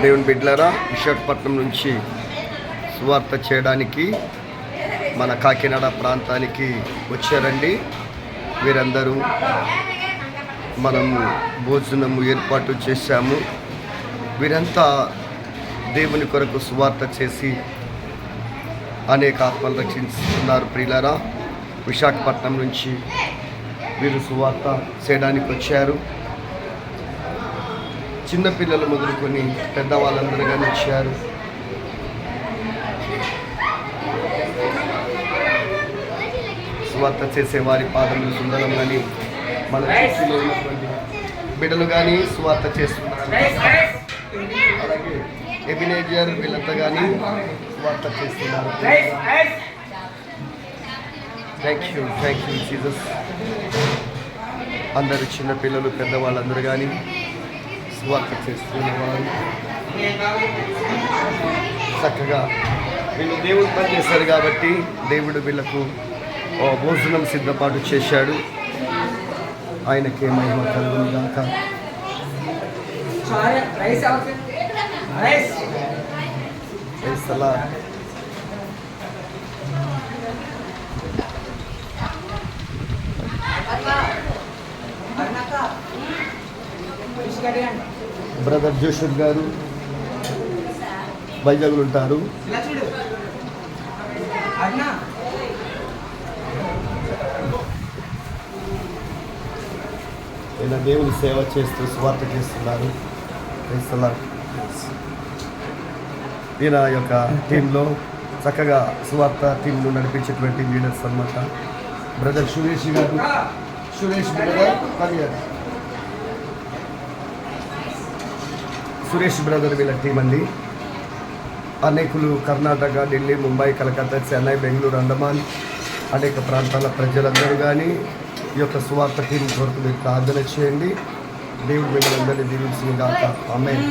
దేవుని బిడ్డలారా, విశాఖపట్నం నుంచి సువార్త చేయడానికి మన కాకినాడ ప్రాంతానికి వచ్చారండి. వీరందరూ మనము భోజనము ఏర్పాటు చేశాము. వీరంతా దేవుని కొరకు సువార్త చేసి అనేక ఆత్మలు రక్షిస్తున్నారు. ప్రియులారా, విశాఖపట్నం నుంచి వీరు సువార్త చేయడానికి వచ్చారు. చిన్నపిల్లలు మొదలుకొని పెద్దవాళ్ళందరూ కానీ వచ్చారు. సువార్త చేసే వారి పాదములు సుందరం కానీ మన చర్చిలో ఉన్నటువంటి బిడ్డలు కానీ సువార్త చేస్తున్నారు. అలాగే ఎబినేజర్ వీళ్ళంతా కానీ సువార్త చేస్తున్నారు. Thank you Jesus. అందరు చిన్నపిల్లలు పెద్దవాళ్ళందరూ కానీ సువార్త చేస్తున్నవారు చక్కగా వీళ్ళు దేవుడు పని చేశారు కాబట్టి దేవుడు వీళ్ళకు భోజనం సిద్ధపాటు చేశాడు. ఆయనకే మహిమ కలుగును గాక. బ్రదర్ జోషఫ్ గారు వైజాగ్లో ఉంటారు. ఈయన దేవుని సేవ చేస్తూ స్వార్థ చేస్తున్నారు. ఈయన యొక్క టీంలో చక్కగా స్వార్థ టీంను నడిపించేటువంటి లీడర్స్ అన్నమాట. బ్రదర్ సురేష్ గారు, సురేష్ బ్రదర్ వీళ్ళ టీం అండి. అనేకులు కర్ణాటక, ఢిల్లీ, ముంబై, కలకత్తా, చెన్నై, బెంగళూరు, అండమాన్ అనేక ప్రాంతాల ప్రజలందరూ కానీ ఈ యొక్క సువార్త టీం కొరకు మీరు ప్రార్థన చేయండి. దేవుడు మిమ్మల్ని అందరినీ దీవించును గాక. ఆమేన్.